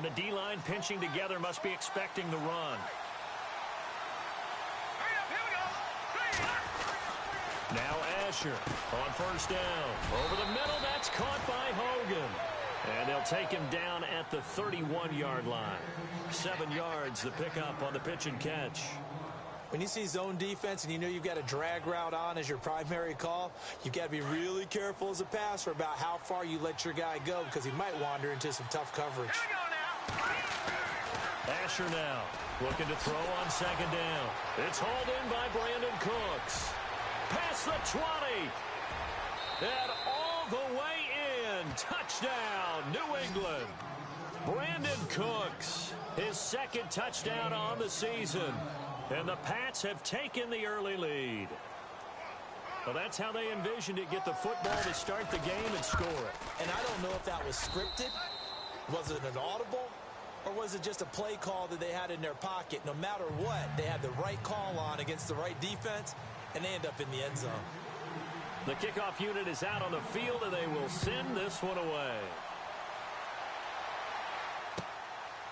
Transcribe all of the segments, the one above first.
And the D-line pinching together must be expecting the run. Now Asher on first down. Over the middle, that's caught by Hogan. And they'll take him down at the 31-yard line. 7 yards the pickup on the pitch and catch. When you see zone defense and you know you've got a drag route on as your primary call, you've got to be really careful as a passer about how far you let your guy go because he might wander into some tough coverage. Asher now looking to throw on second down. It's hauled in by Brandon Cooks. Past the 20. And all the way in. Touchdown, New England. Brandon Cooks, his second touchdown on the season. And the Pats have taken the early lead. Well, that's how they envisioned it, get the football to start the game and score it. And I don't know if that was scripted. Was it an audible? Or was it just a play call that they had in their pocket? No matter what, they had the right call on against the right defense, and they end up in the end zone. The kickoff unit is out on the field, and they will send this one away.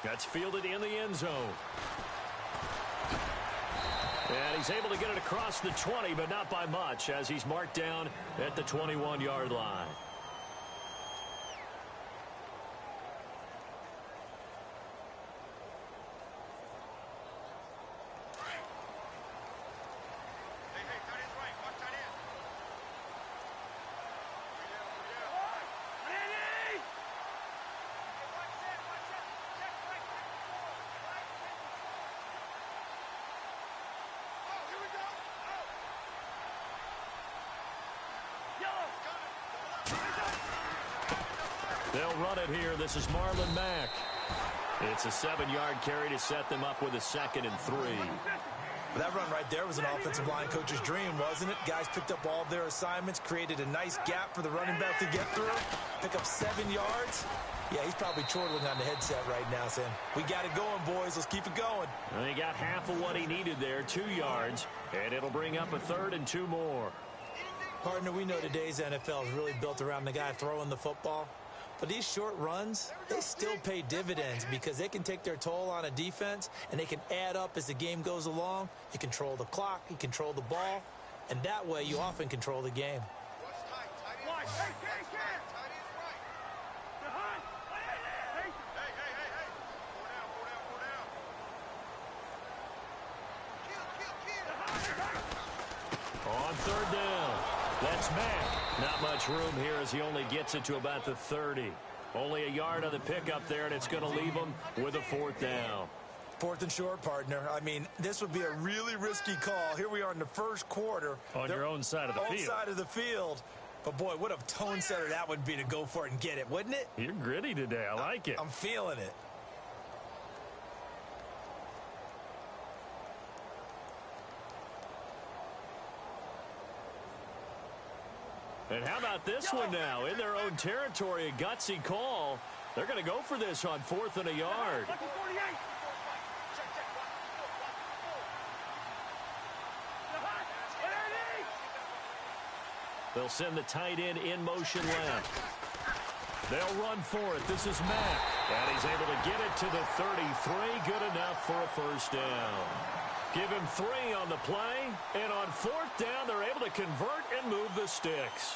That's fielded in the end zone. And he's able to get it across the 20, but not by much, as he's marked down at the 21-yard line. They'll run it here. This is Marlon Mack. It's a 7-yard carry to set them up with a 2nd and 3. That run right there was an offensive line coach's dream, wasn't it? Guys picked up all their assignments, created a nice gap for the running back to get through, pick up 7 yards. Yeah, he's probably chortling on the headset right now saying, we got it going, boys. Let's keep it going. And he got half of what he needed there, 2 yards, and it'll bring up a 3rd and 2 more. Partner, we know today's NFL is really built around the guy throwing the football. But these short runs, they still pay dividends because they can take their toll on a defense and they can add up as the game goes along. You control the clock, you control the ball, and that way you often control the game. On 3rd down, that's Mack. Not much room here as he only gets it to about the 30. Only a yard on the pickup there, and it's going to leave him with a 4th down. 4th and short, partner. I mean, this would be a really risky call. Here we are in the first quarter. On your own side of the field. Own side of the field. But, boy, what a tone setter that would be to go for it and get it, wouldn't it? You're gritty today. I like it. I'm feeling it. And how about this one now? In their own territory, a gutsy call. They're going to go for this on 4th and a yard. They'll send the tight end in motion left. They'll run for it. This is Mack. And he's able to get it to the 33. Good enough for a 1st down. Give him 3 on the play, and on 4th down, they're able to convert and move the sticks.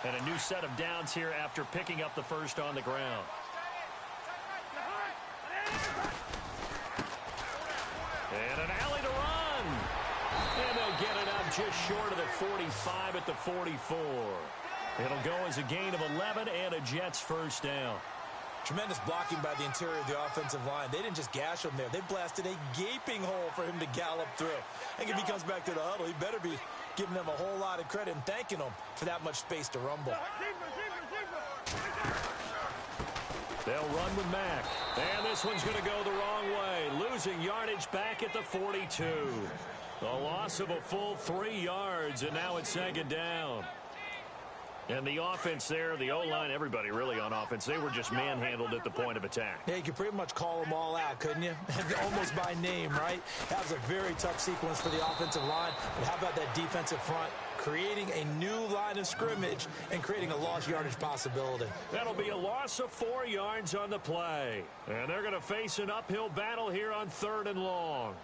And a new set of downs here after picking up the 1st on the ground. And an alley to run. And they'll get it out just short of the 45 at the 44. It'll go as a gain of 11 and a Jets 1st down. Tremendous blocking by the interior of the offensive line. They didn't just gash him there. They blasted a gaping hole for him to gallop through. I think if he comes back to the huddle, he better be giving them a whole lot of credit and thanking them for that much space to rumble. They'll run with Mack. And this one's going to go the wrong way. Losing yardage back at the 42. A loss of a full 3 yards, and now it's 2nd down. And the offense there, the O-line, everybody really on offense, they were just manhandled at the point of attack. Yeah, you could pretty much call them all out, couldn't you? Almost by name, right? That was a very tough sequence for the offensive line. But how about that defensive front? Creating a new line of scrimmage and creating a lost yardage possibility. That'll be a loss of 4 yards on the play. And they're going to face an uphill battle here on 3rd and long.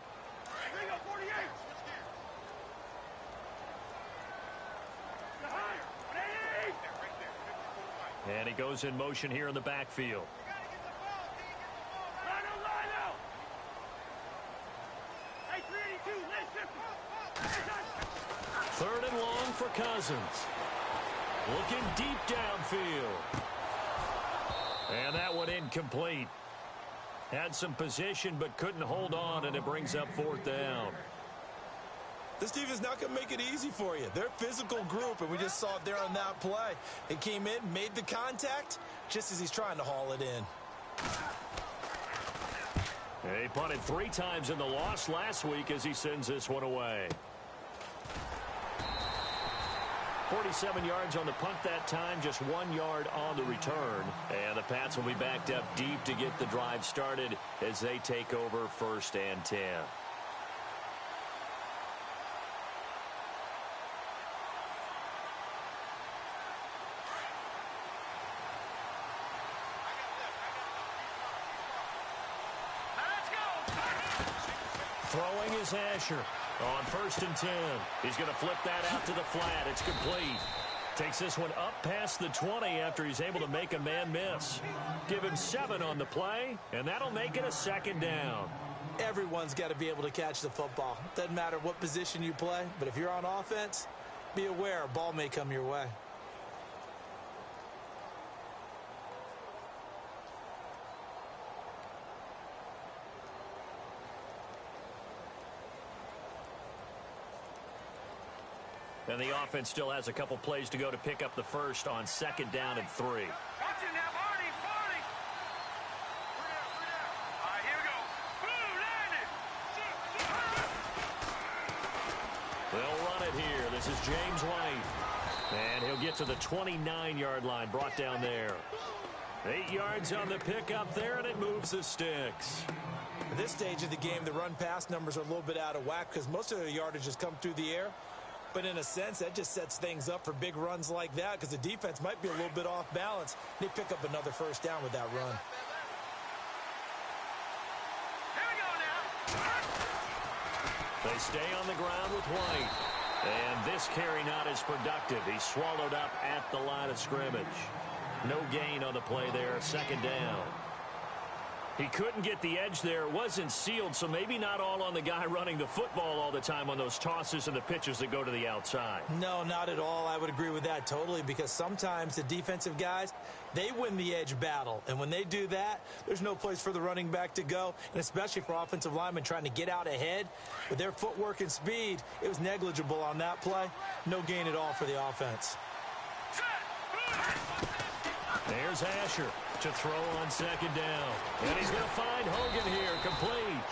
And he goes in motion here in the backfield. Third and long for Cousins. Looking deep downfield. And that one incomplete. Had some position but couldn't hold on, and it brings up 4th down. This team is not going to make it easy for you. They're a physical group, and we just saw it there on that play. He came in, made the contact, just as he's trying to haul it in. He punted 3 times in the loss last week as he sends this one away. 47 yards on the punt that time, just 1 yard on the return. And the Pats will be backed up deep to get the drive started as they take over 1st and 10. Throwing is Asher on 1st and 10. He's going to flip that out to the flat. It's complete. Takes this one up past the 20 after he's able to make a man miss. Give him 7 on the play, and that'll make it a 2nd down. Everyone's got to be able to catch the football. Doesn't matter what position you play, but if you're on offense, be aware a ball may come your way. And the offense still has a couple plays to go to pick up the first on 2nd down and 3. Watch it now, Barney. All right, here we go. Blue, land it. They'll run it here. This is James White. And he'll get to the 29-yard line, brought down there. 8 yards on the pickup there, and it moves the sticks. At this stage of the game, the run-pass numbers are a little bit out of whack because most of their yardage has come through the air. But in a sense, that just sets things up for big runs like that because the defense might be a little bit off balance. They pick up another 1st down with that run. Here we go now. They stay on the ground with White. And this carry not as productive. He's swallowed up at the line of scrimmage. No gain on the play there, 2nd down. He couldn't get the edge there. It wasn't sealed, so maybe not all on the guy running the football all the time on those tosses and the pitches that go to the outside. No, not at all. I would agree with that totally because sometimes the defensive guys, they win the edge battle. And when they do that, there's no place for the running back to go, and especially for offensive linemen trying to get out ahead. With their footwork and speed, it was negligible on that play. No gain at all for the offense. There's Asher to throw on 2nd down. And he's going to find Hogan here, complete.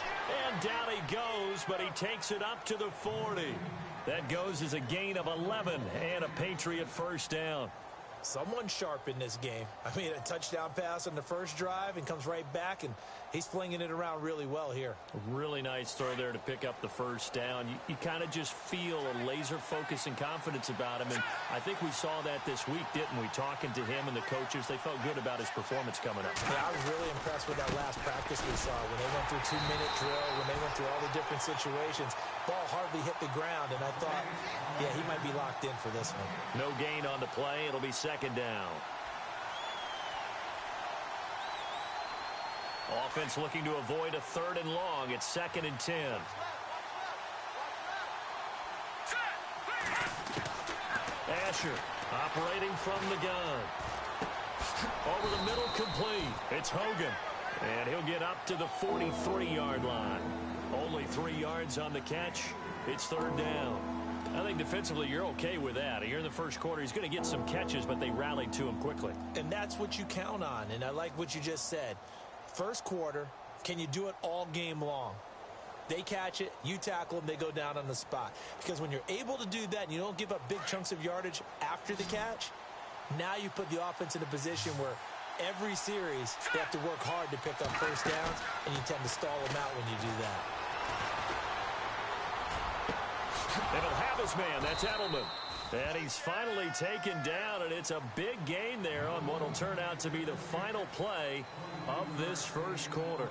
And down he goes, but he takes it up to the 40. That goes as a gain of 11 and a Patriot 1st down. Someone sharp in this game. I mean, a touchdown pass on the first drive and comes right back, and he's flinging it around really well here. Really nice throw there to pick up the 1st down. You kind of just feel a laser focus and confidence about him, and I think we saw that this week, didn't we? Talking to him and the coaches, they felt good about his performance coming up. Yeah, I was really impressed with that last practice we saw when they went through 2-minute drill, when they went through all the different situations. Ball hardly hit the ground, and I thought, yeah, he might be locked in for this one. No gain on the play. It'll be 2nd down. Offense looking to avoid a 3rd and long. It's 2nd and 10. Asher operating from the gun. Over the middle, complete. It's Hogan. And he'll get up to the 43-yard line. Only 3 yards on the catch. It's 3rd down. I think defensively you're okay with that. Here in the first quarter, he's going to get some catches, but they rallied to him quickly. And that's what you count on, and I like what you just said. First quarter, can you do it all game long? They catch it, you tackle them, they go down on the spot. Because when you're able to do that and you don't give up big chunks of yardage after the catch, Now you put the offense in a position where every series they have to work hard to pick up first downs, and you tend to stall them out when you do that. And he'll have his man. That's Edelman. And he's finally taken down, and it's a big gain there on what will turn out to be the final play of this first quarter.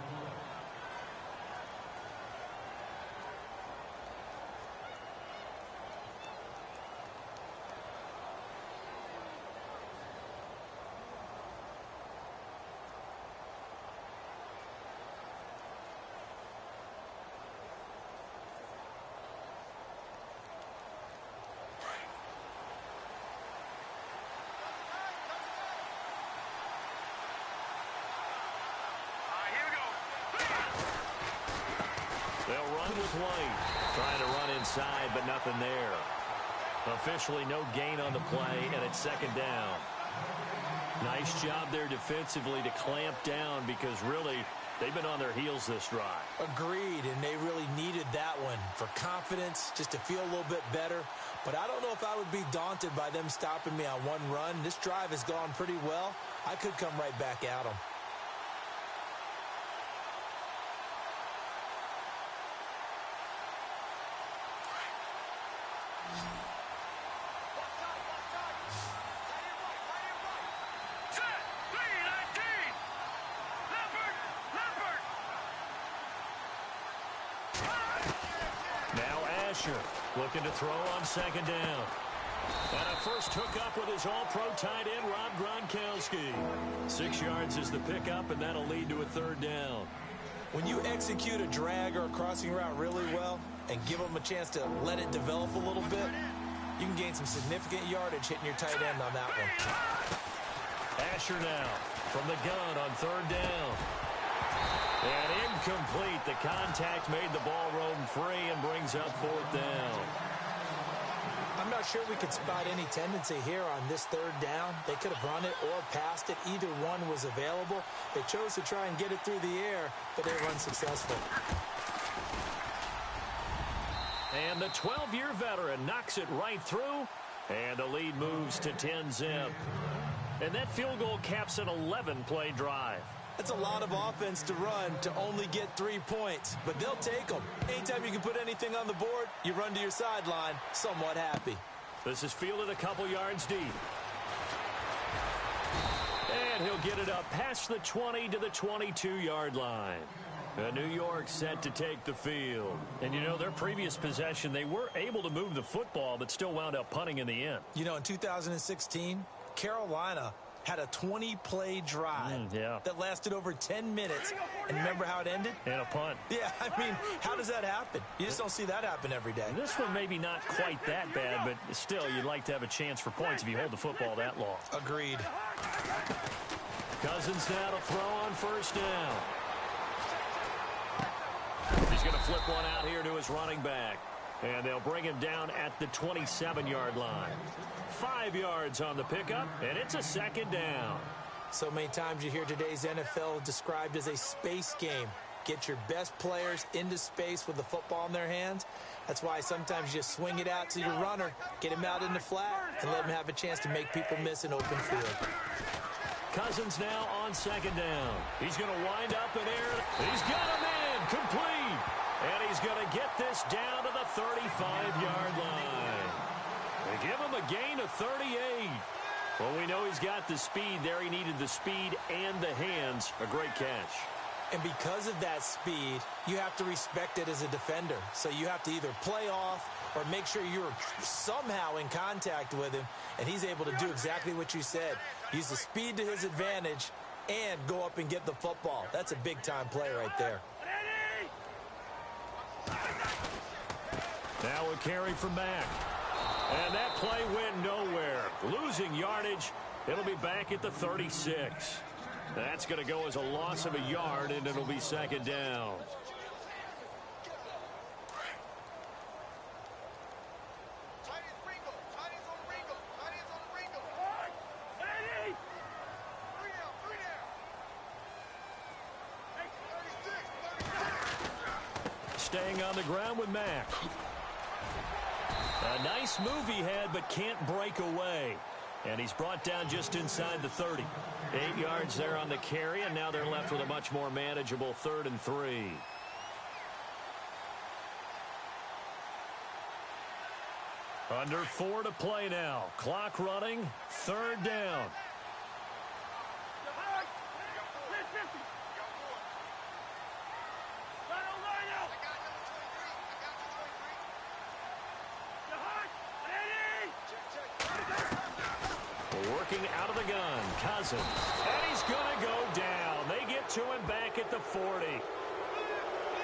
They'll run with White. Trying to run inside, but nothing there. Officially no gain on the play, and it's second down. Nice job there defensively to clamp down because really they've been on their heels this drive. Agreed, and they really needed that one for confidence, just to feel a little bit better. But I don't know if I would be daunted by them stopping me on one run. This drive has gone pretty well. I could come right back at them. Looking to throw on second down. And a first hookup with his all-pro tight end, Rob Gronkowski. 6 yards is the pickup, and that'll lead to a third down. When you execute a drag or a crossing route really well and give them a chance to let it develop a little bit, you can gain some significant yardage hitting your tight end on that one. Asher now from the gun on third down. And incomplete. The contact made the ball roam free and brings up fourth down. I'm not sure we could spot any tendency here on this third down. They could have run it or passed it. Either one was available. They chose to try and get it through the air, but they were unsuccessful. And the 12-year veteran knocks it right through, and the lead moves to 10-zip. And that field goal caps an 11-play drive. That's a lot of offense to run to only get 3 points, but they'll take them. Anytime you can put anything on the board, you run to your sideline somewhat happy. This is fielded a couple yards deep. And he'll get it up past the 20 to the 22-yard line. New York set to take the field. And, you know, their previous possession, they were able to move the football, but still wound up punting in the end. You know, in 2016, Carolina had a 20-play drive that lasted over 10 minutes. And remember how it ended? And a punt. Yeah, I mean, how does that happen? You just don't see that happen every day. This one maybe not quite that bad, but still, you'd like to have a chance for points if you hold the football that long. Agreed. Cousins now to throw on first down. He's going to flip one out here to his running back. And they'll bring him down at the 27-yard line. 5 yards on the pickup, and it's a second down. So many times you hear today's NFL described as a space game. Get your best players into space with the football in their hands. That's why sometimes you just swing it out to your runner, get him out in the flat, and let him have a chance to make people miss an open field. Cousins now on second down. He's going to wind up in air. He's got a man complete. And he's going to get this down to the 35-yard line. They give him a gain of 38. Well, we know he's got the speed there. He needed the speed and the hands. A great catch. And because of that speed, you have to respect it as a defender. So you have to either play off or make sure you're somehow in contact with him. And he's able to do exactly what you said. Use the speed to his advantage and go up and get the football. That's a big-time play right there. Now a carry from Mack. And that play went nowhere. Losing yardage. It'll be back at the 36. That's going to go as a loss of a yard, and it'll be second down. Staying on the ground with Mack. A nice move he had, but can't break away. And he's brought down just inside the 30. 8 yards there on the carry, and now they're left with a much more manageable 3rd and 3. Under 4 to play now. Clock running. 3rd down. Working out of the gun, Cousins. And he's going to go down. They get to him back at the 40.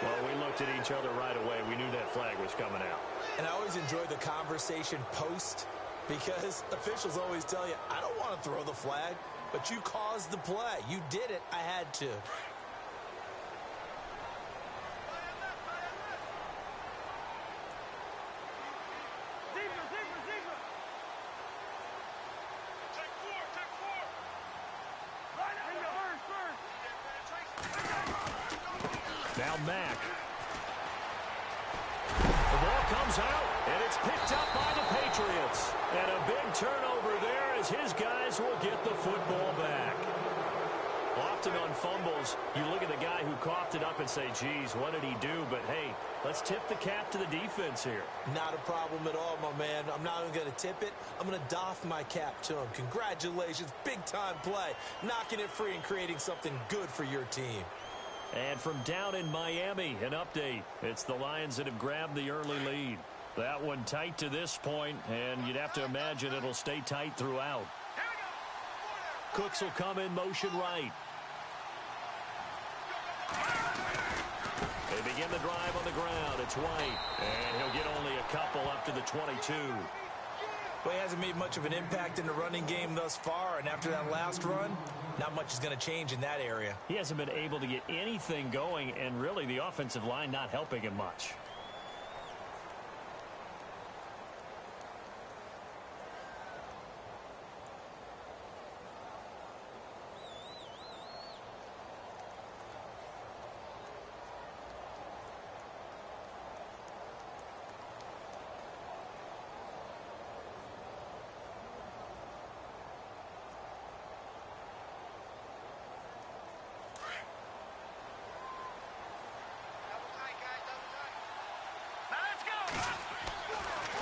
Well, we looked at each other right away. We knew that flag was coming out. And I always enjoy the conversation post because officials always tell you, I don't want to throw the flag, but you caused the play. You did it. I had to. Now Mack. The ball comes out, and it's picked up by the Patriots. And a big turnover there as his guys will get the football back. Often on fumbles, you look at the guy who coughed it up and say, geez, what did he do? But, hey, let's tip the cap to the defense here. Not a problem at all, my man. I'm not even going to tip it. I'm going to doff my cap to him. Congratulations, big-time play. Knocking it free and creating something good for your team. And from down in Miami, an update. It's the Lions that have grabbed the early lead. That one tight to this point, and you'd have to imagine it'll stay tight throughout. Cooks will come in motion right. They begin the drive on the ground. It's White, and he'll get only a couple up to the 22. Well, he hasn't made much of an impact in the running game thus far, and after that last run, not much is going to change in that area. He hasn't been able to get anything going, and really the offensive line not helping him much.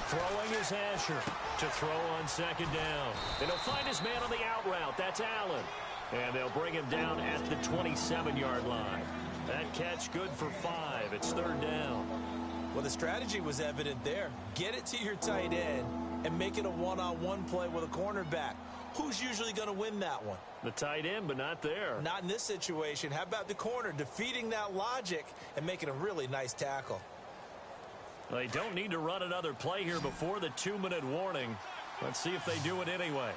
Throwing is Asher to throw on 2nd down. And he'll find his man on the out route. That's Allen. And they'll bring him down at the 27-yard line. That catch good for 5. It's 3rd down. Well, the strategy was evident there. Get it to your tight end and make it a one-on-one play with a cornerback. Who's usually going to win that one? The tight end, but not there. Not in this situation. How about the corner defeating that logic and making a really nice tackle? They don't need to run another play here before the 2-minute warning. Let's see if they do it anyway.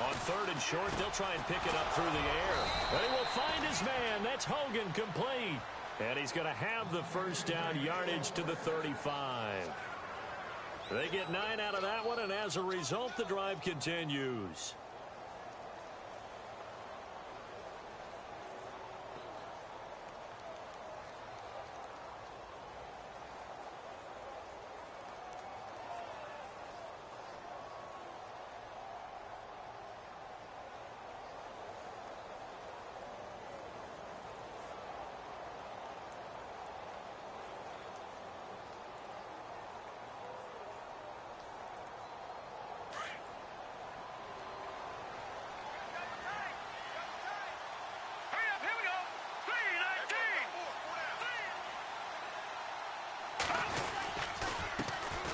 On 3rd and short, they'll try and pick it up through the air. But he will find his man. That's Hogan, complete. And he's going to have the 1st down, yardage to the 35. They get 9 out of that one, and as a result, the drive continues.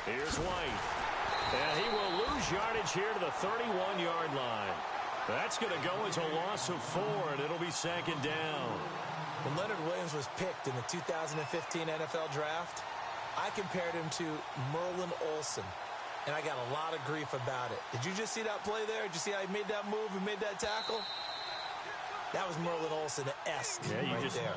Here's White. And he will lose yardage here to the 31-yard line. That's going to go as a loss of 4, and it'll be 2nd down. When Leonard Williams was picked in the 2015 NFL Draft, I compared him to Merlin Olsen, and I got a lot of grief about it. Did you just see that play there? Did you see how he made that move and made that tackle? That was Merlin Olsen-esque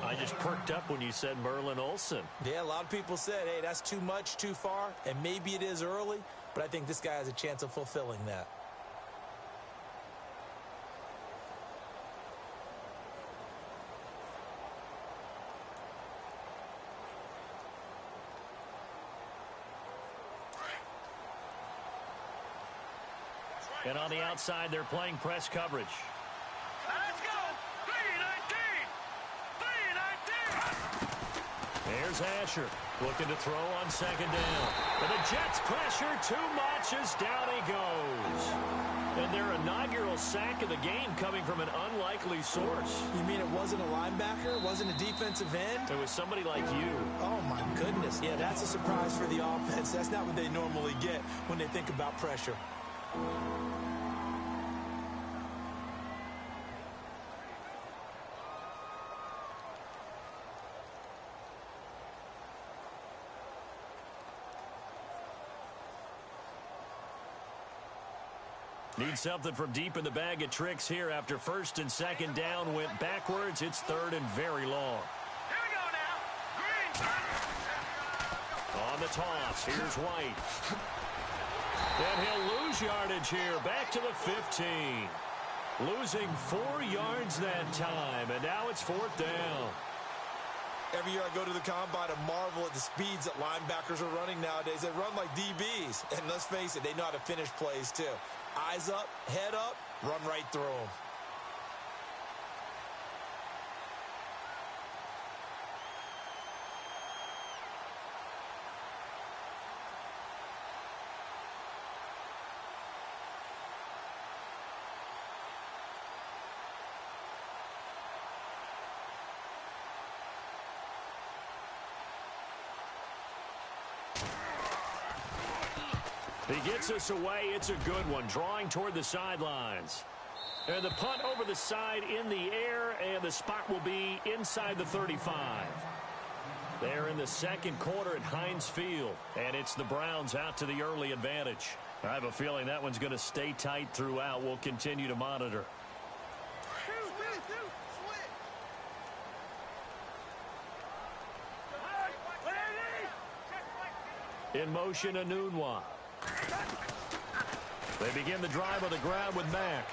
I just perked up when you said Merlin Olsen. Yeah, a lot of people said, hey, that's too much, too far, and maybe it is early, but I think this guy has a chance of fulfilling that. And on the outside, they're playing press coverage. Let's go. 3-19. 3-19. Here's Asher looking to throw on second down. And the Jets pressure too much as down he goes. And their inaugural sack of the game coming from an unlikely source. You mean it wasn't a linebacker? It wasn't a defensive end? It was somebody like you. Oh, my goodness. Yeah, that's a surprise for the offense. That's not what they normally get when they think about pressure. Need something from deep in the bag of tricks here after first and second down went backwards. It's third and very long. Here we go now. Green. On the toss, here's White. And he'll lose yardage here, back to the 15. Losing 4 yards that time, and now it's fourth down. Every year I go to the combine and marvel at the speeds that linebackers are running nowadays. They run like DBs. And let's face it, they know how to finish plays too. Eyes up, head up, run right through them. He gets us away. It's a good one, drawing toward the sidelines. And the punt over the side in the air, and the spot will be inside the 35. They're in the second quarter at Heinz Field, and it's the Browns out to the early advantage. I have a feeling that one's going to stay tight throughout. We'll continue to monitor. In motion, Anunwa. They begin the drive on the ground with Mack.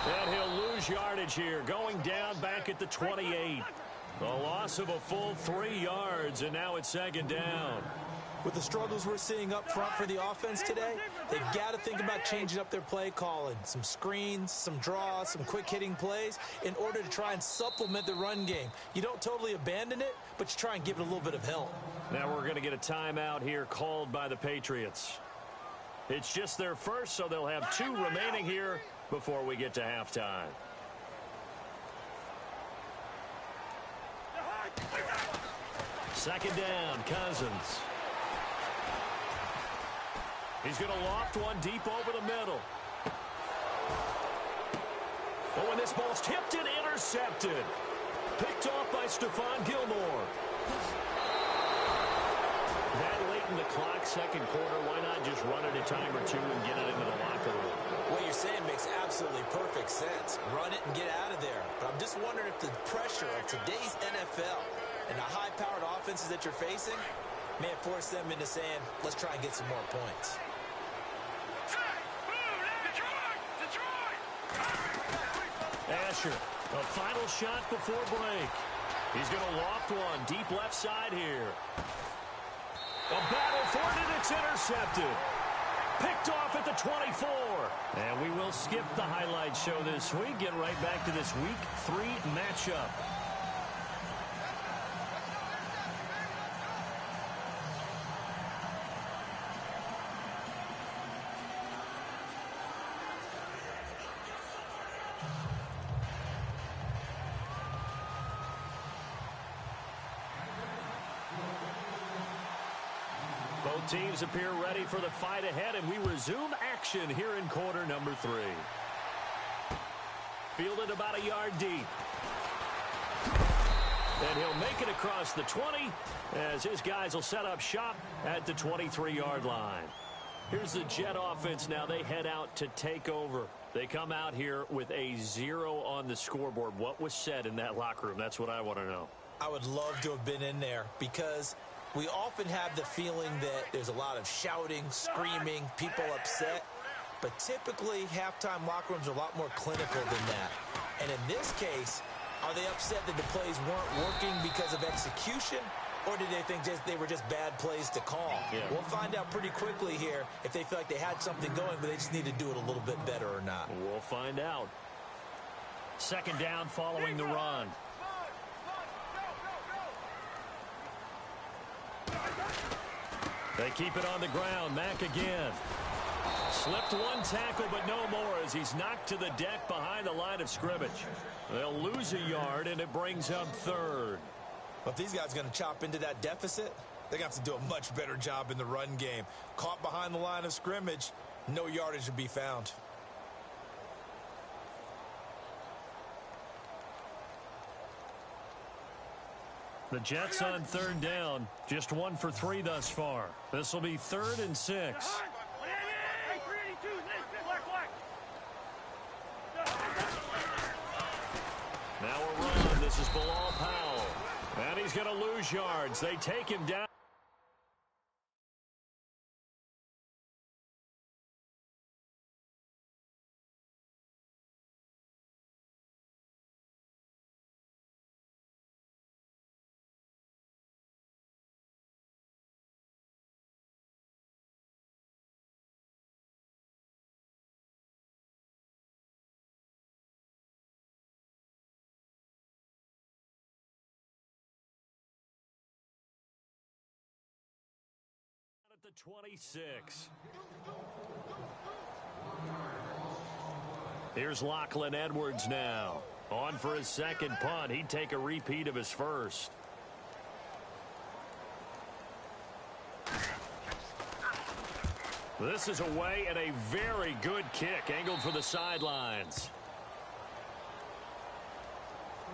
And he'll lose yardage here, going down back at the 28. A loss of a full 3 yards, and now it's second down. With the struggles we're seeing up front for the offense today, they've got to think about changing up their play calling. Some screens, some draws, some quick-hitting plays in order to try and supplement the run game. You don't totally abandon it, but you try and give it a little bit of help. Now we're going to get a timeout here called by the Patriots. It's just their first, so they'll have 2 remaining here before we get to halftime. Second down, Cousins. He's going to loft one deep over the middle. Oh, and this ball's tipped and intercepted. Picked off by Stephon Gilmore. That late in the clock, second quarter, why not just run it a time or two and get it into the locker room? What you're saying makes absolutely perfect sense. Run it and get out of there. But I'm just wondering if the pressure of today's NFL and the high-powered offenses that you're facing may have forced them into saying, let's try and get some more points. Asher, a final shot before break. He's going to loft one deep left side here. A battle for it, and it's intercepted. Picked off at the 24. And we will skip the highlight show this week. Get right back to this Week 3 matchup. Both teams appear ready for the fight ahead, and we resume action here in quarter number 3. Fielded about a yard deep. And he'll make it across the 20 as his guys will set up shop at the 23-yard line. Here's the Jet offense now. They head out to take over. They come out here with a 0 on the scoreboard. What was said in that locker room? That's what I want to know. I would love to have been in there because we often have the feeling that there's a lot of shouting, screaming, people upset. But typically, halftime locker rooms are a lot more clinical than that. And in this case, are they upset that the plays weren't working because of execution? Or did they think they were just bad plays to call? Yeah. We'll find out pretty quickly here if they feel like they had something going, but they just need to do it a little bit better or not. We'll find out. Second down following the run. They keep it on the ground. Mack again. Slipped one tackle, but no more as he's knocked to the deck behind the line of scrimmage. They'll lose a yard, and it brings up third. But if these guys are going to chop into that deficit, they're going to have to do a much better job in the run game. Caught behind the line of scrimmage, no yardage to be found. The Jets on third down, just 1 for 3 thus far. This will be 3rd and 6. Now a run. This is Bilal Powell. And he's going to lose yards. They take him down. At the 26. Here's Lachlan Edwards now. On for his second punt. He'd take a repeat of his first. This is away and a very good kick angled for the sidelines.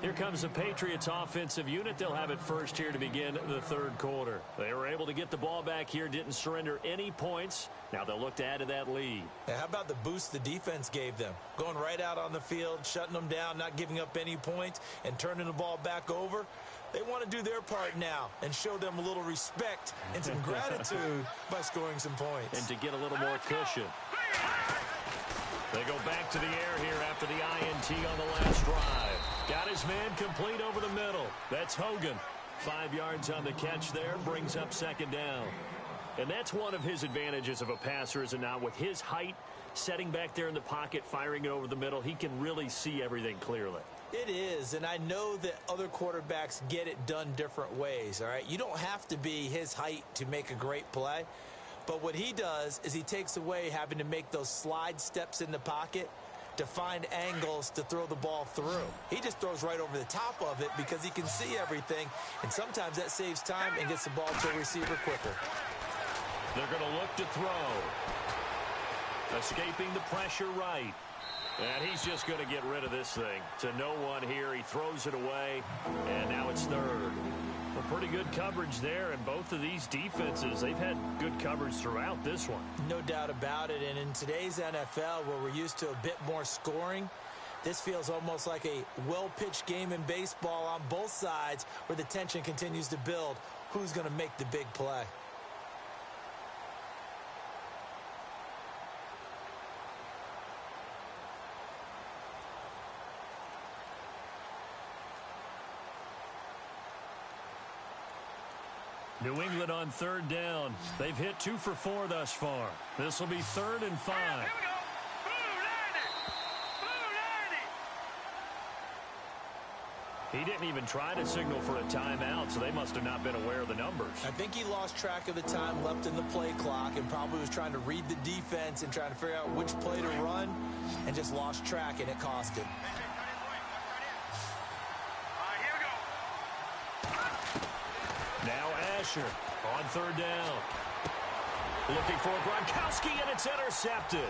Here comes the Patriots offensive unit. They'll have it first here to begin the third quarter. They were able to get the ball back here, didn't surrender any points. Now they'll look to add to that lead. Yeah, how about the boost the defense gave them? Going right out on the field, shutting them down, not giving up any points, and turning the ball back over. They want to do their part now and show them a little respect and some gratitude by scoring some points. And to get a little more cushion. They go back to the air here after the INT on the last drive. Got his man complete over the middle. That's Hogan. 5 yards on the catch there, brings up second down. And that's one of his advantages of a passer, is it not? With his height, setting back there in the pocket, firing it over the middle, he can really see everything clearly. It is, and I know that other quarterbacks get it done different ways, all right? You don't have to be his height to make a great play. But what he does is he takes away having to make those slide steps in the pocket to find angles to throw the ball through. He just throws right over the top of it because he can see everything, and sometimes that saves time and gets the ball to a receiver quicker. They're going to look to throw. Escaping the pressure right. And he's just going to get rid of this thing. To no one here. He throws it away, and now it's third. Well, pretty good coverage there, and both of these defenses, they've had good coverage throughout this one. No doubt about it, and in today's NFL, where we're used to a bit more scoring, this feels almost like a well-pitched game in baseball on both sides where the tension continues to build. Who's going to make the big play? New England on third down. They've hit 2 for 4 thus far. This will be 3rd and 5. Here we go. He didn't even try to signal for a timeout, so they must have not been aware of the numbers. I think he lost track of the time left in the play clock and probably was trying to read the defense and trying to figure out which play to run and just lost track, and it cost him. Now Asher on third down. Looking for Gronkowski, and it's intercepted.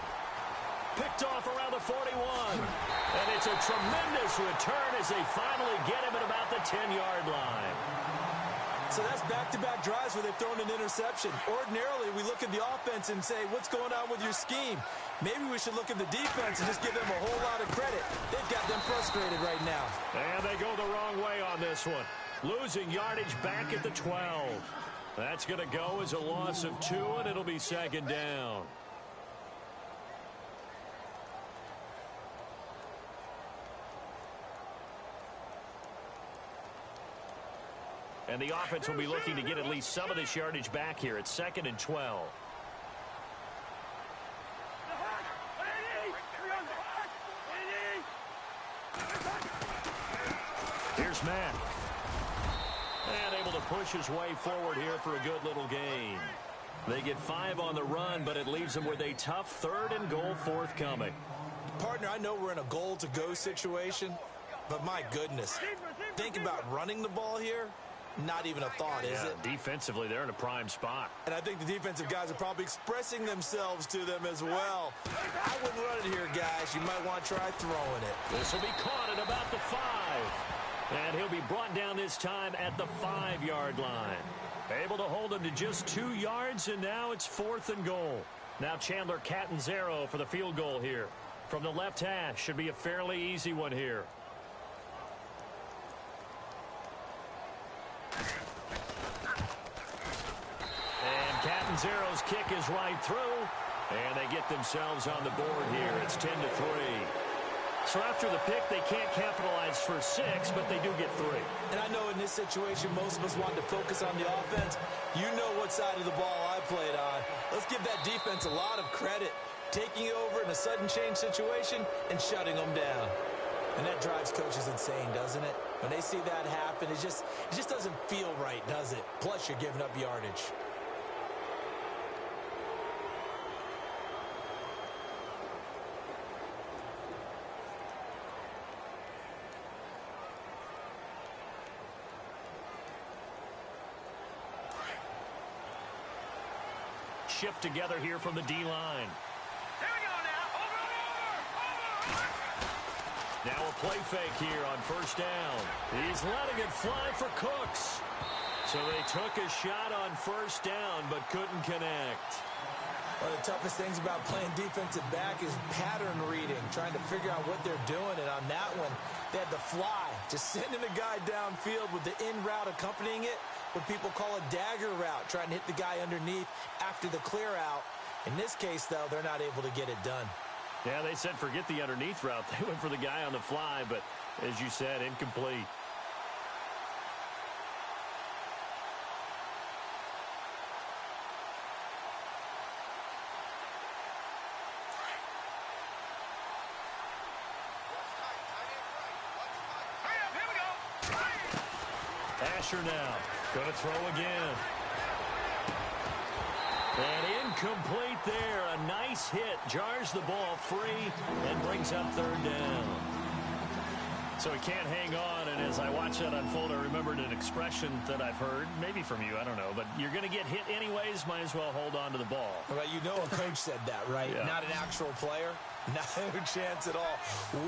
Picked off around the 41. And it's a tremendous return as they finally get him at about the 10-yard line. So that's back-to-back drives where they've thrown an interception. Ordinarily, we look at the offense and say, what's going on with your scheme? Maybe we should look at the defense and just give them a whole lot of credit. They've got them frustrated right now. And they go the wrong way on this one. Losing yardage back at the 12. That's going to go as a loss of 2, and it'll be second down. And the offense will be looking to get at least some of this yardage back here. It's 2nd and 12. Here's Matt. And able to push his way forward here for a good little gain. They get 5 on the run, but it leaves them with a tough 3rd and goal forthcoming. Partner, I know we're in a goal-to-go situation, but my goodness, think about running the ball here. Not even a thought, is it? Defensively, they're in a prime spot. And I think the defensive guys are probably expressing themselves to them as well. I wouldn't run it here, guys. You might want to try throwing it. This will be caught at about the 5. And he'll be brought down this time at the 5-yard line. Able to hold him to just 2 yards, and now it's 4th and goal. Now Chandler Catanzaro for the field goal here. From the left hash, should be a fairly easy one here. And Catanzaro's kick is right through. And they get themselves on the board here. It's 10-3. So after the pick, they can't capitalize for 6, but they do get 3. And I know in this situation, most of us want to focus on the offense. You know what side of the ball I played on. Let's give that defense a lot of credit. Taking it over in a sudden change situation and shutting them down. And that drives coaches insane, doesn't it? When they see that happen, it just doesn't feel right, does it? Plus, you're giving up yardage. Shift together here from the D-line. Here we go now. Over. Now a play fake here on 1st down. He's letting it fly for Cooks. So they took a shot on 1st down, but couldn't connect. One of the toughest things about playing defensive back is pattern reading, trying to figure out what they're doing. And on that one, they had the fly, just sending a guy downfield with the in route accompanying it. What people call a dagger route, trying to hit the guy underneath after the clear out. In this case, though, they're not able to get it done. Yeah, they said forget the underneath route. They went for the guy on the fly, but as you said, incomplete. Asher now going to throw again. And incomplete there. A nice hit. Jars the ball free and brings up 3rd down. So he can't hang on. And as I watch that unfold, I remembered an expression that I've heard, maybe from you, I don't know. But you're going to get hit anyways. Might as well hold on to the ball. Well, you know a coach said that, right? Yeah. Not an actual player. No chance at all.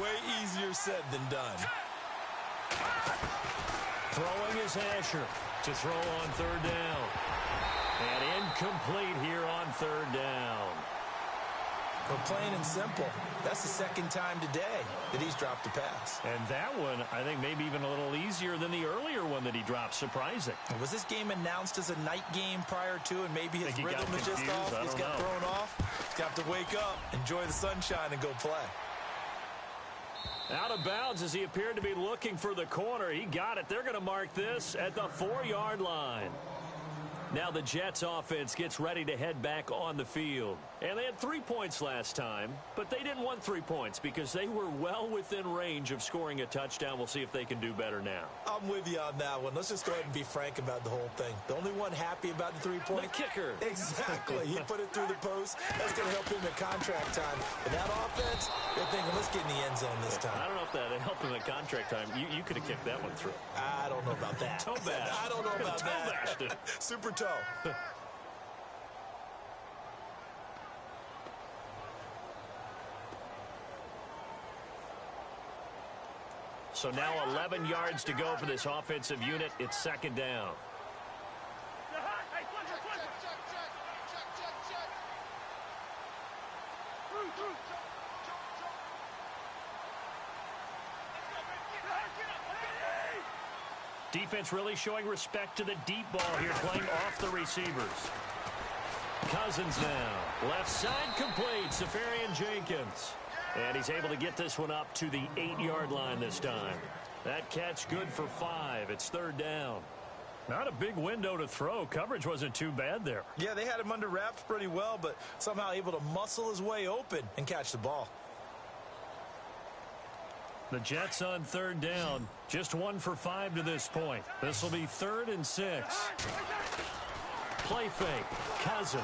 Way easier said than done. Throwing is Asher to throw on 3rd down. And incomplete here on 3rd down. But plain and simple, that's the 2nd time today that he's dropped a pass. And that one, I think, maybe even a little easier than the earlier one that he dropped. Surprising. Was this game announced as a night game prior to, and maybe his rhythm is just off? He's got thrown off. He's got to wake up, enjoy the sunshine, and go play. Out of bounds as he appeared to be looking for the corner. He got it. They're going to mark this at the 4-yard line. Now the Jets offense gets ready to head back on the field. And they had 3 points last time, but they didn't want 3 points because they were well within range of scoring a touchdown. We'll see if they can do better now. I'm with you on that one. Let's just go ahead and be frank about the whole thing. The only one happy about the 3-point? The kicker. Exactly. He put it through the post. That's going to help him at contract time. But that offense, they're thinking, let's get in the end zone this time. I don't know if that helped him at contract time. You could have kicked that one through. I don't know about that. Toe bash. I don't know about Toe bashed it. Super toe. So now 11 yards to go for this offensive unit. It's 2nd down. Defense really showing respect to the deep ball here, playing off the receivers. Cousins now. Left side complete. Safarian Jenkins. And he's able to get this one up to the 8-yard line this time. That catch good for 5. It's 3rd down. Not a big window to throw. Coverage wasn't too bad there. Yeah, they had him under wraps pretty well, but somehow able to muscle his way open and catch the ball. The Jets on third down. Just 1 for 5 to this point. This will be 3rd and 6. Play fake. Cousins.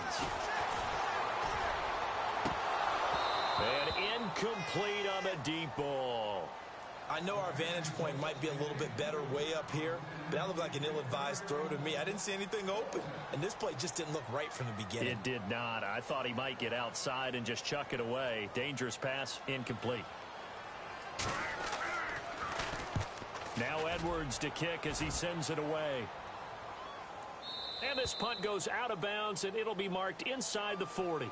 And incomplete on the deep ball. I know our vantage point might be a little bit better way up here, but that looked like an ill-advised throw to me. I didn't see anything open, and this play just didn't look right from the beginning. It did not. I thought he might get outside and just chuck it away. Dangerous pass, incomplete. Now Edwards to kick as he sends it away. And this punt goes out of bounds, and it'll be marked inside the 40.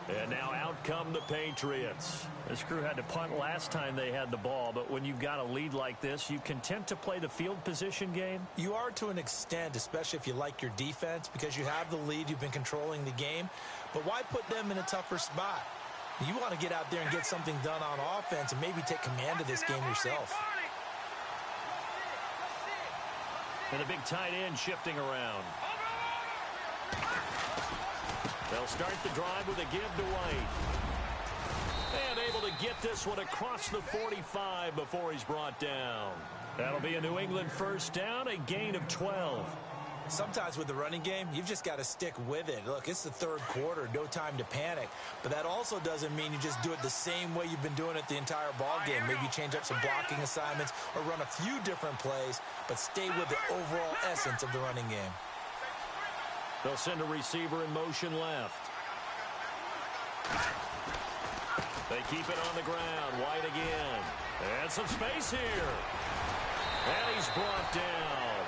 And now out come the Patriots. This crew had to punt last time they had the ball, but when you've got a lead like this, you content to play the field position game? You are to an extent, especially if you like your defense, because you have the lead, you've been controlling the game. But why put them in a tougher spot? You want to get out there and get something done on offense and maybe take command of this game yourself. And a big tight end shifting around. They'll start the drive with a give to White. And able to get this one across the 45 before he's brought down. That'll be a New England first down, a gain of 12. Sometimes with the running game, you've just got to stick with it. Look, it's the third quarter, no time to panic. But that also doesn't mean you just do it the same way you've been doing it the entire ball game. Maybe change up some blocking assignments or run a few different plays, but stay with the overall essence of the running game. They'll send a receiver in motion left. They keep it on the ground. White again. And some space here. And he's brought down.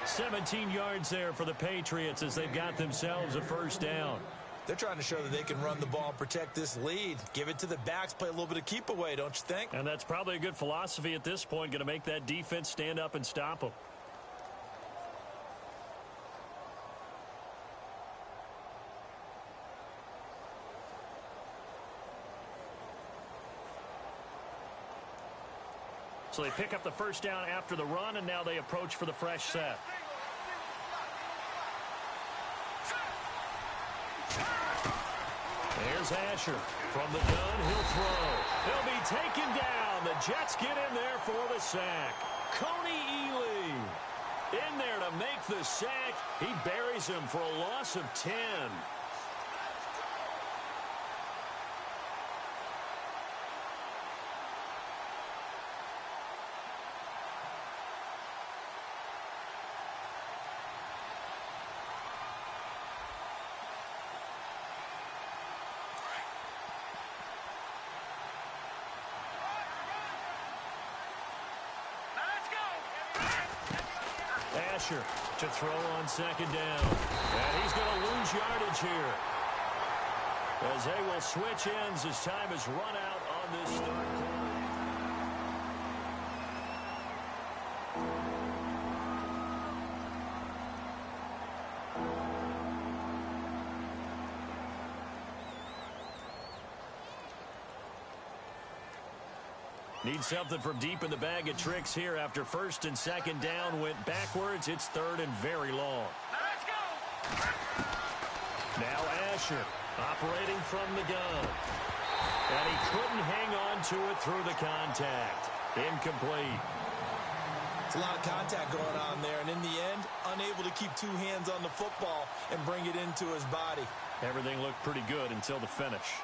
17 yards there for the Patriots as they've got themselves a first down. They're trying to show that they can run the ball and protect this lead. Give it to the backs, play a little bit of keep away, don't you think? And that's probably a good philosophy at this point, going to make that defense stand up and stop them. So they pick up the first down after the run, and now they approach for the fresh set. There's Asher. From the gun, he'll throw. He'll be taken down. The Jets get in there for the sack. Coney Ely in there to make the sack. He buries him for a loss of 10. Asher to throw on second down. And he's going to lose yardage here. As they will switch ends as time is run out on this third quarter. Need something from deep in the bag of tricks here after first and second down went backwards. It's third and very long. Let's go. Now Asher operating from the gun. And he couldn't hang on to it through the contact. Incomplete. It's a lot of contact going on there, and in the end, unable to keep two hands on the football and bring it into his body. Everything looked pretty good until the finish.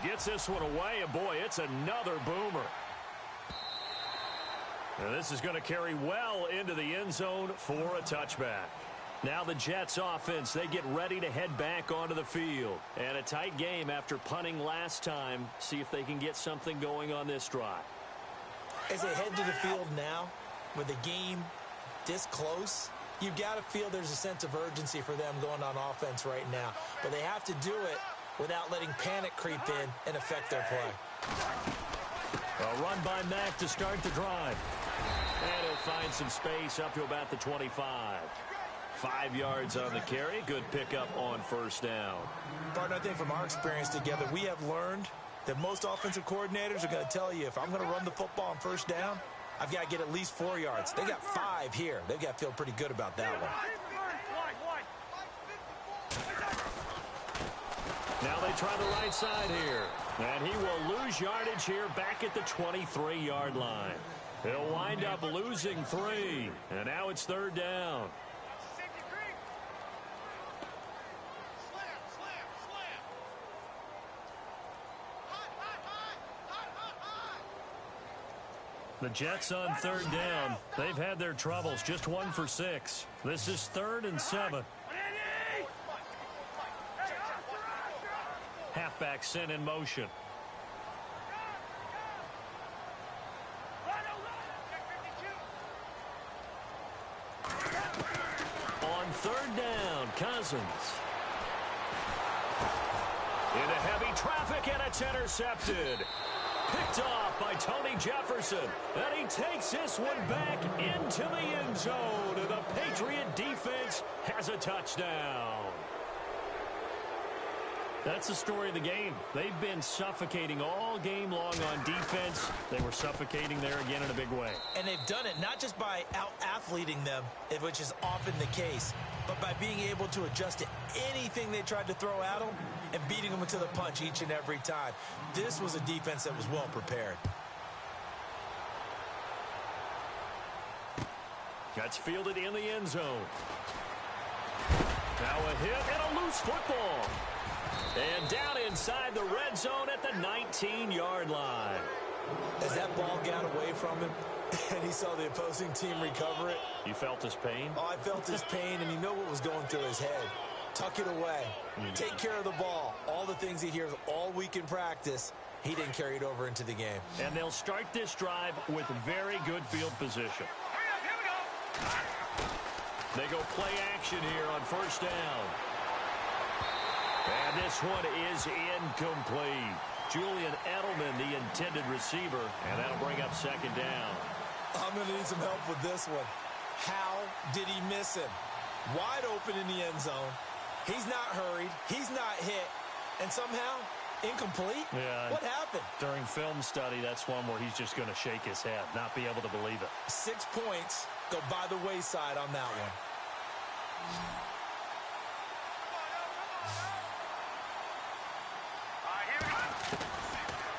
He gets this one away, and boy, it's another boomer. And this is going to carry well into the end zone for a touchback. Now the Jets offense, they get ready to head back onto the field. And a tight game after punting last time. See if they can get something going on this drive. As they head to the field now, with the game this close, you've got to feel there's a sense of urgency for them going on offense right now. But they have to do it without letting panic creep in and affect their play. A run by Mack to start the drive. And he'll find some space up to about the 25. 5 yards on the carry. Good pickup on first down. Partner, I think from our experience together, we have learned that most offensive coordinators are going to tell you, if I'm going to run the football on first down, I've got to get at least 4 yards. They got 5 here. They've got to feel pretty good about that one. Now they try the right side here. And he will lose yardage here back at the 23-yard line. He'll wind up losing 3. And now it's 3rd down. The Jets on 3rd down. They've had their troubles. Just 1 for 6. This is 3rd and 7. Halfback sent in motion. On 3rd down, Cousins. Into heavy traffic, and it's intercepted. Picked off by Tony Jefferson. And he takes this one back into the end zone. And the Patriot defense has a touchdown. That's the story of the game. They've been suffocating all game long on defense. They were suffocating there again in a big way. And they've done it not just by out-athleting them, which is often the case, but by being able to adjust to anything they tried to throw at them and beating them to the punch each and every time. This was a defense that was well prepared. That's fielded in the end zone. Now a hit and a loose football. And down inside the red zone at the 19-yard line. As that ball got away from him and he saw the opposing team recover it. You felt his pain? Oh, I felt his pain, and you know what was going through his head. Tuck it away. Take care of the ball. All the things he hears all week in practice, he didn't carry it over into the game. And they'll start this drive with very good field position. They go play action here on 1st down. And this one is incomplete. Julian Edelman, the intended receiver, and that'll bring up 2nd down. I'm going to need some help with this one. How did he miss him? Wide open in the end zone. He's not hurried. He's not hit. And somehow, incomplete? Yeah. What happened? During film study, that's one where he's just going to shake his head, not be able to believe it. 6 points go by the wayside on that one.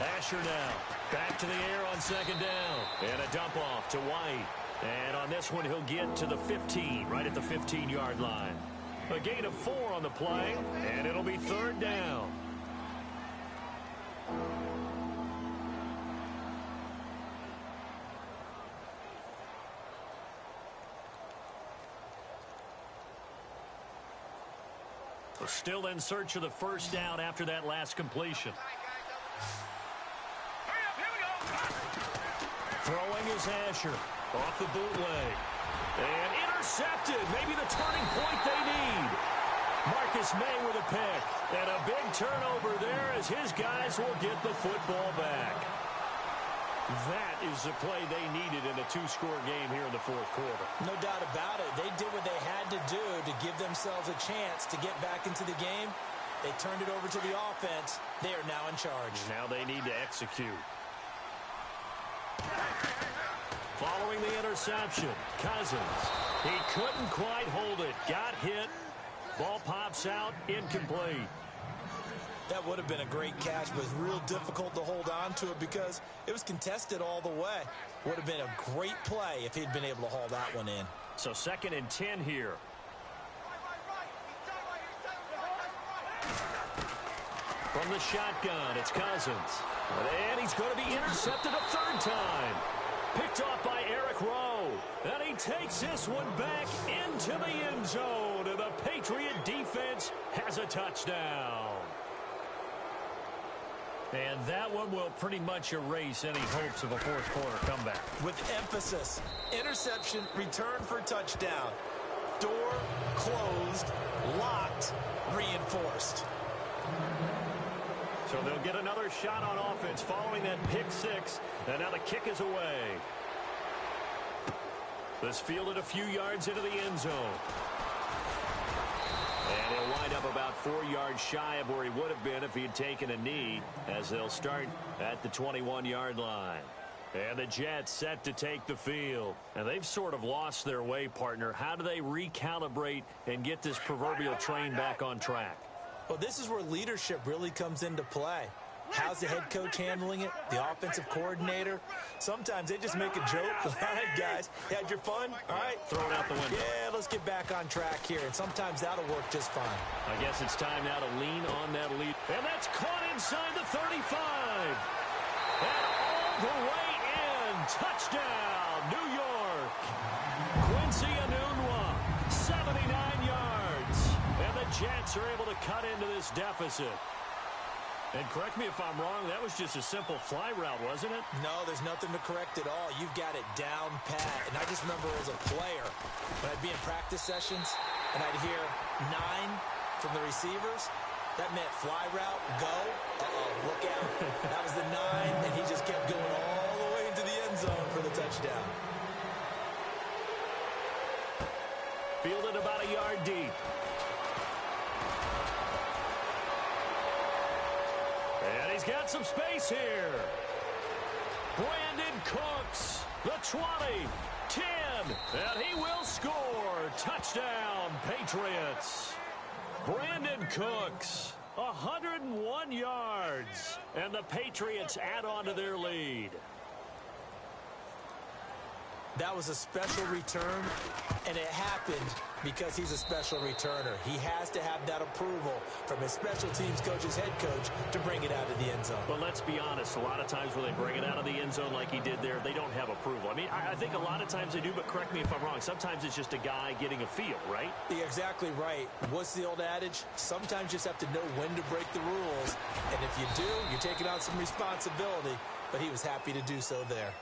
Asher now. Back to the air on 2nd down. And a dump off to White. And on this one, he'll get to the 15, right at the 15-yard line. A gain of 4 on the play, and it'll be 3rd down. We're still in search of the 1st down after that last completion. Throwing is Asher off the bootleg. And intercepted. Maybe the turning point they need. Marcus May with a pick. And a big turnover there as his guys will get the football back. That is the play they needed in a 2-score game here in the 4th quarter. No doubt about it. They did what they had to do to give themselves a chance to get back into the game. They turned it over to the offense. They are now in charge. Now they need to execute. Following the interception, Cousins. He couldn't quite hold it. Got hit. Ball pops out. Incomplete. That would have been a great catch, but it's real difficult to hold on to it because it was contested all the way. Would have been a great play if he'd been able to haul that one in. So 2nd and 10 here. From the shotgun, it's Cousins. And he's going to be intercepted a 3rd time. Picked off by Eric Rowe. And he takes this one back into the end zone. And the Patriot defense has a touchdown. And that one will pretty much erase any hopes of a 4th quarter comeback. With emphasis, interception, return for touchdown. Door closed, locked, reinforced. So they'll get another shot on offense following that pick 6. And now the kick is away. This fielded a few yards into the end zone. And he'll wind wind up about 4 yards shy of where he would have been if he had taken a knee, as they'll start at the 21-yard line. And the Jets set to take the field. And they've sort of lost their way, partner. How do they recalibrate and get this proverbial train back on track? Well, this is where leadership really comes into play. How's the head coach handling it? The offensive coordinator? Sometimes they just make a joke. All right, guys, you had your fun? All right. Throw it out the window. Yeah, let's get back on track here. And sometimes that'll work just fine. I guess it's time now to lean on that lead. And that's caught inside the 35. And all the way in. Touchdown, New York. Quincy Enunwa, 79 yards. And the Jets are able to cut into this deficit. And correct me if I'm wrong, that was just a simple fly route, wasn't it? No, there's nothing to correct at all. You've got it down pat. And I just remember as a player, when I'd be in practice sessions, and I'd hear 9 from the receivers, that meant fly route, go. Uh-oh, look out. That was the 9, and he just kept going all the way into the end zone for the touchdown. Fielded about a yard deep. And he's got some space here. Brandon Cooks, the 20, 10, and he will score. Touchdown, Patriots. Brandon Cooks, 101 yards, and the Patriots add on to their lead. That was a special return, and it happened because he's a special returner. He has to have that approval from his special teams coach's head coach to bring it out of the end zone. But let's be honest, a lot of times when they bring it out of the end zone like he did there, they don't have approval. I mean, I think a lot of times they do, but correct me if I'm wrong. Sometimes it's just a guy getting a feel, right? You're exactly right. What's the old adage? Sometimes you just have to know when to break the rules. And if you do, you're taking on some responsibility. But he was happy to do so there.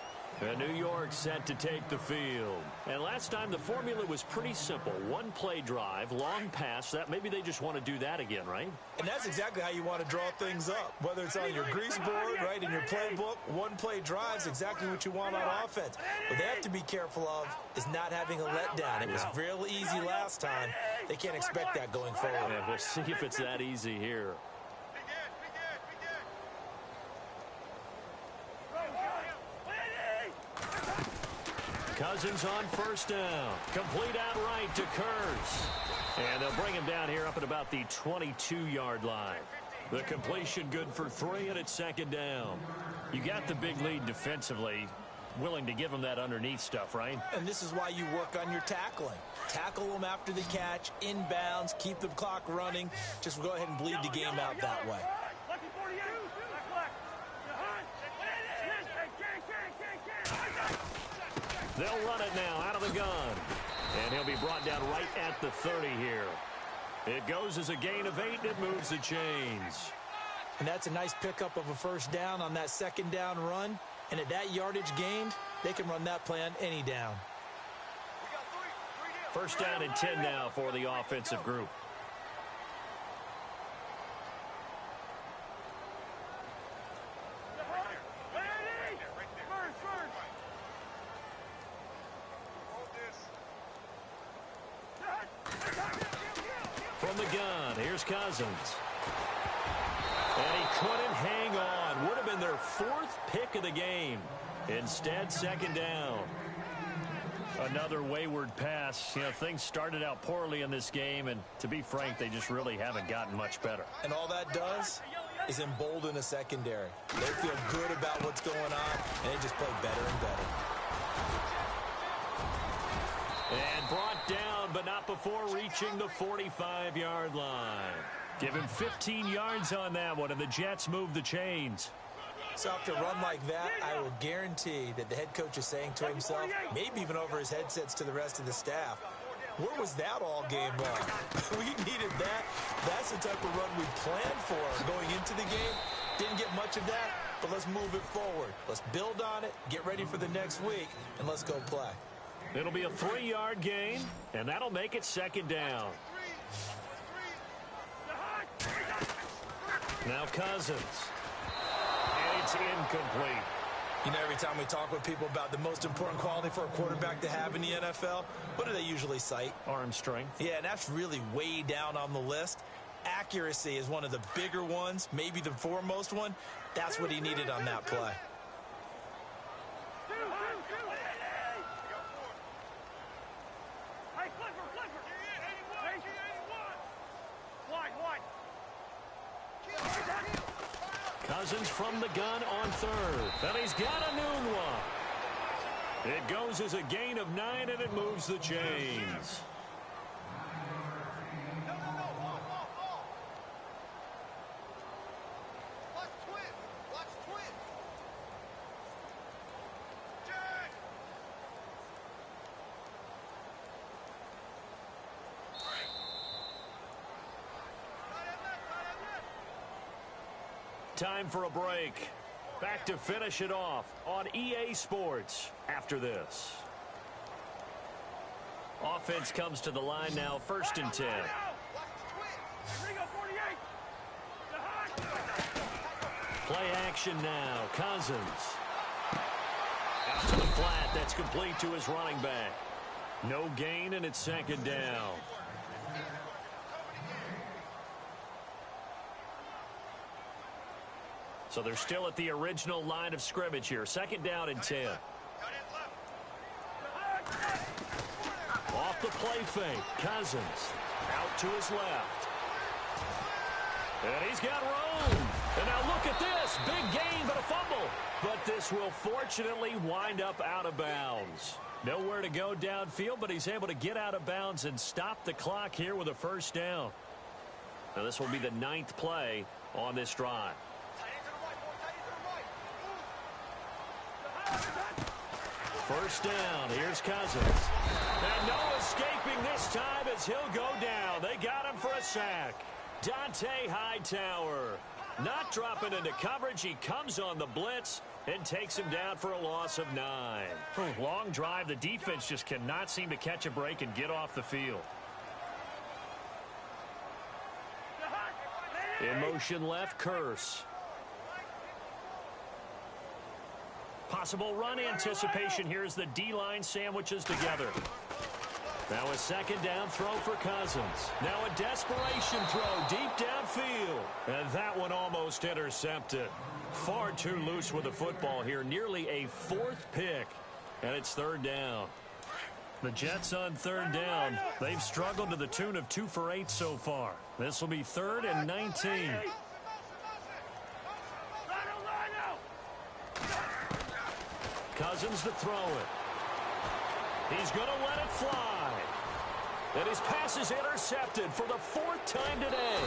And New York set to take the field. And last time the formula was pretty simple. One play drive, long pass. That maybe they just want to do that again, right? And that's exactly how you want to draw things up. Whether it's on your grease board, right, in your playbook, one play drive is exactly what you want on offense. What they have to be careful of is not having a letdown. It was real easy last time. They can't expect that going forward. Yeah, we'll see if it's that easy here. Cousins on first down. Complete outright to Kurtz. And they'll bring him down here up at about the 22-yard line. The completion good for 3, and it's second down. You got the big lead defensively. Willing to give him that underneath stuff, right? And this is why you work on your tackling. Tackle them after the catch, inbounds, keep the clock running. Just go ahead and bleed the game out that way. They'll run it now out of the gun. And he'll be brought down right at the 30 here. It goes as a gain of 8, and it moves the chains. And that's a nice pickup of a first down on that second down run. And at that yardage gained, they can run that play on any down. First down and 10 now for the offensive group. From the gun, here's Cousins. And he couldn't hang on. Would have been their 4th pick of the game. Instead, second down. Another wayward pass. You know, things started out poorly in this game, and to be frank, they just really haven't gotten much better. And all that does is embolden a secondary. They feel good about what's going on, and they just play better and better. And brought down, but not before reaching the 45-yard line. Give him 15 yards on that one, and the Jets move the chains. So after a run like that, I will guarantee that the head coach is saying to himself, maybe even over his headsets to the rest of the staff, where was that all game long? We needed that. That's the type of run we planned for going into the game. Didn't get much of that, but let's move it forward. Let's build on it, get ready for the next week, and let's go play. It'll be a 3-yard gain, and that'll make it second down. Now Cousins. And it's incomplete. You know, every time we talk with people about the most important quality for a quarterback to have in the NFL, what do they usually cite? Arm strength. Yeah, and that's really way down on the list. Accuracy is one of the bigger ones, maybe the foremost one. That's what he needed on that play. Cousins from the gun on third. And he's got a new one. It goes as a gain of 9, and it moves the chains. Time for a break. Back to finish it off on EA Sports after this. Offense comes to the line now, 1st and 10. Play action now. Cousins. Out to the flat. That's complete to his running back. No gain, and it's 2nd down. So they're still at the original line of scrimmage here. 2nd down and 10. Off the play fake. Cousins out to his left. And he's got room. And now look at this. Big gain, but a fumble. But this will fortunately wind up out of bounds. Nowhere to go downfield, but he's able to get out of bounds and stop the clock here with a 1st down. Now this will be the 9th play on this drive. 1st down. Here's Cousins. And no escaping this time as he'll go down. They got him for a sack. Dante Hightower not dropping into coverage. He comes on the blitz and takes him down for a loss of 9. Long drive. The defense just cannot seem to catch a break and get off the field. In motion left, Curse. Possible run anticipation here as the D-line sandwiches together. Now a 2nd down throw for Cousins. Now a desperation throw deep downfield. And that one almost intercepted. Far too loose with the football here. Nearly a 4th pick. And it's 3rd down. The Jets on 3rd down. They've struggled to the tune of 2 for 8 so far. This will be 3rd and 19. Cousins to throw it. He's going to let it fly. And his pass is intercepted for the 4th time today.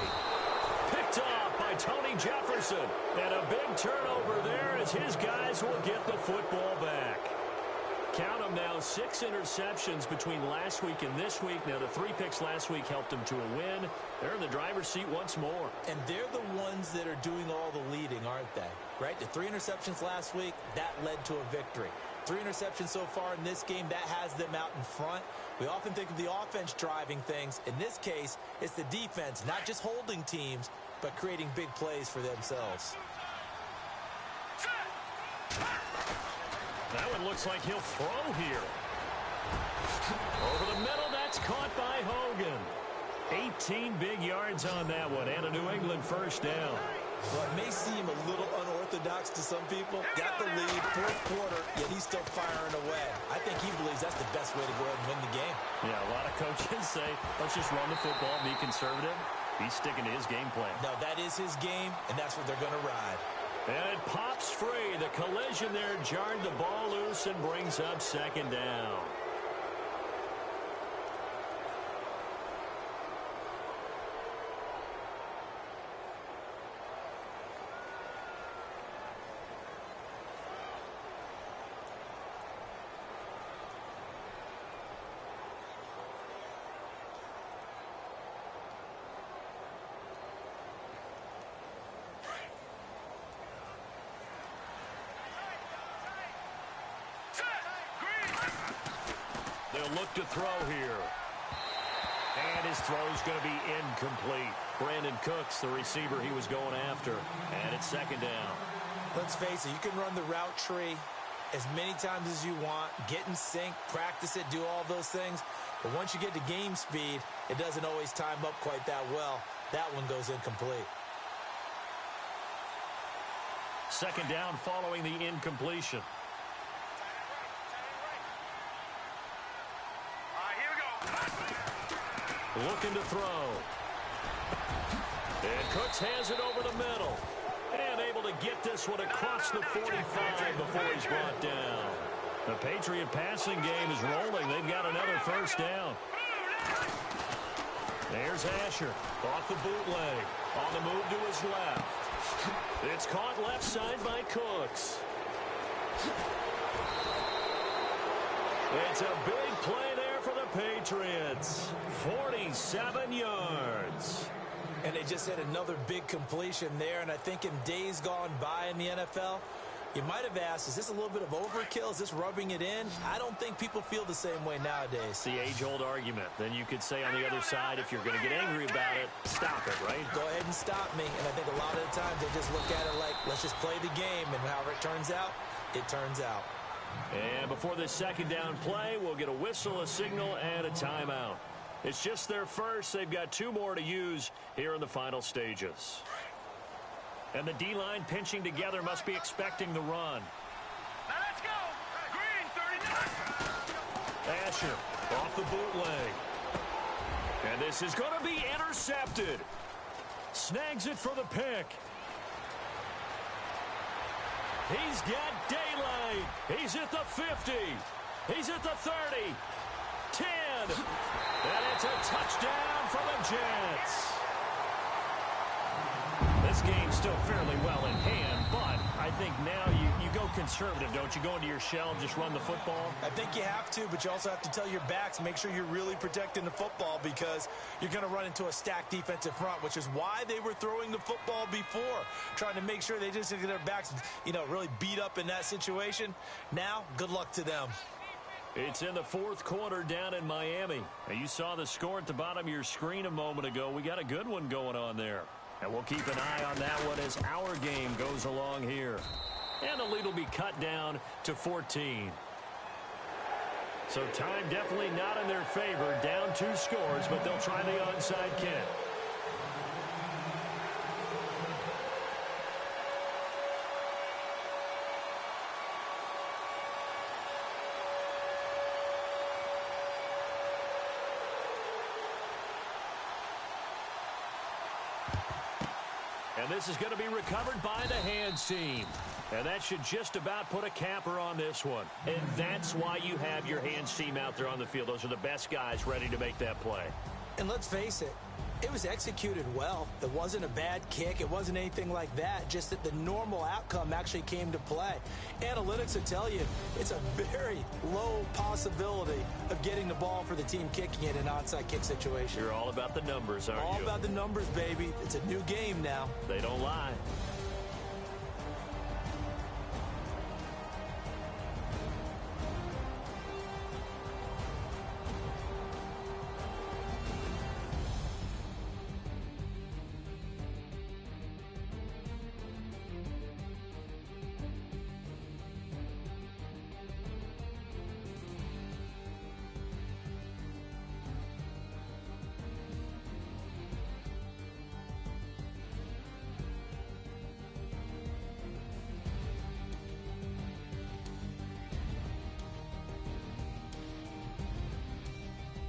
Picked off by Tony Jefferson. And a big turnover there as his guys will get the football back. Count them now, 6 interceptions between last week and this week. Now, the 3 picks last week helped them to a win. They're in the driver's seat once more. And they're the ones that are doing all the leading, aren't they? Right? The 3 interceptions last week, that led to a victory. 3 interceptions so far in this game, that has them out in front. We often think of the offense driving things. In this case, it's the defense, not just holding teams, but creating big plays for themselves. That one looks like he'll throw here. Over the middle, that's caught by Hogan. 18 big yards on that one, and a New England 1st down. Well, it may seem a little unorthodox to some people. Got the lead, 4th quarter, yet he's still firing away. I think he believes that's the best way to go ahead and win the game. Yeah, a lot of coaches say, let's just run the football, be conservative. He's sticking to his game plan. No, that is his game, and that's what they're going to ride. And it pops free. The collision there jarred the ball loose and brings up 2nd down. They'll look to throw here. And his throw's going to be incomplete. Brandon Cooks, the receiver he was going after. And it's 2nd down. Let's face it, you can run the route tree as many times as you want, get in sync, practice it, do all those things. But once you get to game speed, it doesn't always time up quite that well. That one goes incomplete. Second down following the incompletion. Here we go. Looking to throw. And Cooks has it over the middle. And able to get this one across the 45 before he's brought down. The Patriot passing game is rolling. They've got another first down. There's Asher off the bootleg. On the move to his left. It's caught left side by Cooks. It's a big play there for the Patriots. 47 yards. And they just had another big completion there. And I think in days gone by in the NFL, you might have asked, is this a little bit of overkill? Is this rubbing it in? I don't think people feel the same way nowadays. It's the age-old argument. Then you could say on the other side, if you're going to get angry about it, stop it, right? Go ahead and stop me. And I think a lot of the times they just look at it like, let's just play the game. And however it turns out, it turns out. And before this second down play, we'll get a whistle, a signal, and a timeout. It's just their first. They've got 2 more to use here in the final stages. And the D-line pinching together must be expecting the run. Now let's go. Green, 39. Asher off the bootleg. And this is going to be intercepted. Snags it for the pick. He's got daylight. He's at the 50. He's at the 30. 10. And it's a touchdown for the Jets. This game's still fairly well in hand, but I think now you go conservative, don't you? Go into your shell and just run the football? I think you have to, but you also have to tell your backs, make sure you're really protecting the football because you're going to run into a stacked defensive front, which is why they were throwing the football before, trying to make sure they just get their backs, really beat up in that situation. Now, good luck to them. It's in the 4th quarter down in Miami. And you saw the score at the bottom of your screen a moment ago. We got a good one going on there. And we'll keep an eye on that one as our game goes along here. And the lead will be cut down to 14. So time definitely not in their favor. Down 2 scores, but they'll try the onside kick. And this is going to be recovered by the hands team. And that should just about put a capper on this one. And that's why you have your hands team out there on the field. Those are the best guys ready to make that play. And let's face it, it was executed well. It wasn't a bad kick. It wasn't anything like that. Just that the normal outcome actually came to play. Analytics will tell you it's a very low possibility of getting the ball for the team kicking it in an onside kick situation. You're all about the numbers, aren't you? All about the numbers, baby. It's a new game now. They don't lie.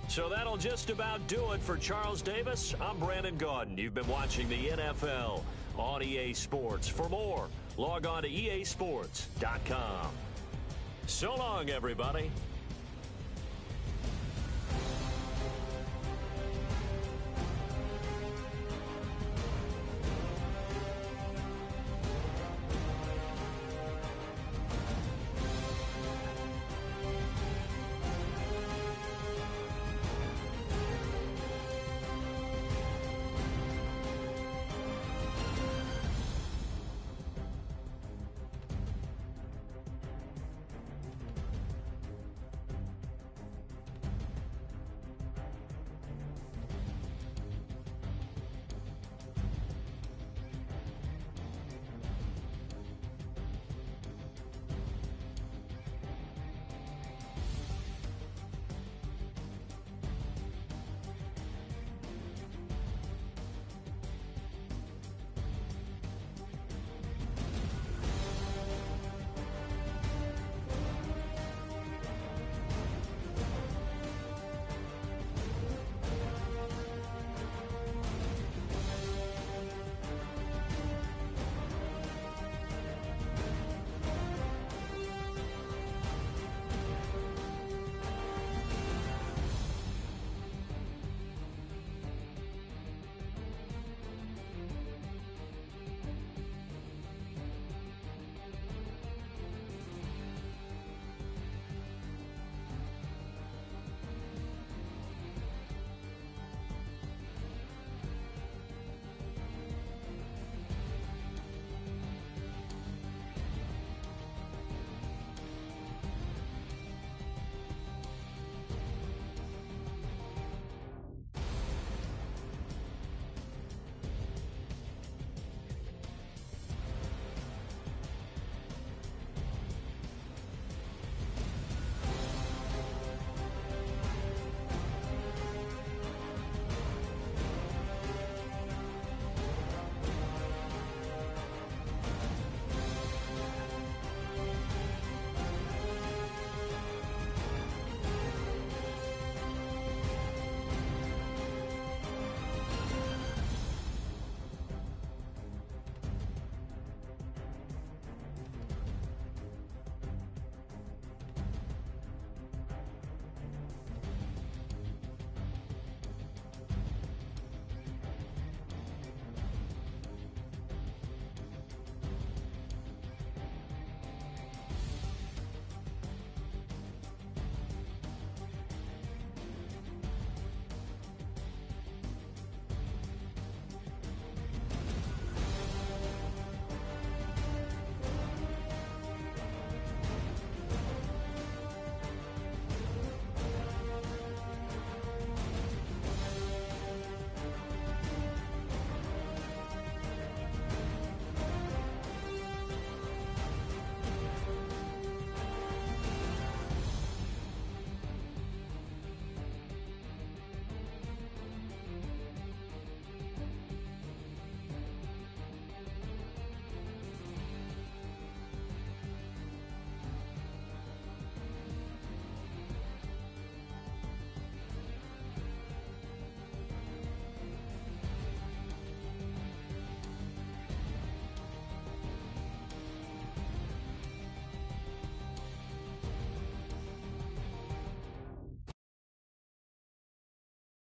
So that'll just about do it for Charles Davis. I'm Brandon Gaudin. You've been watching the NFL on EA Sports. For more, log on to easports.com. So long, everybody.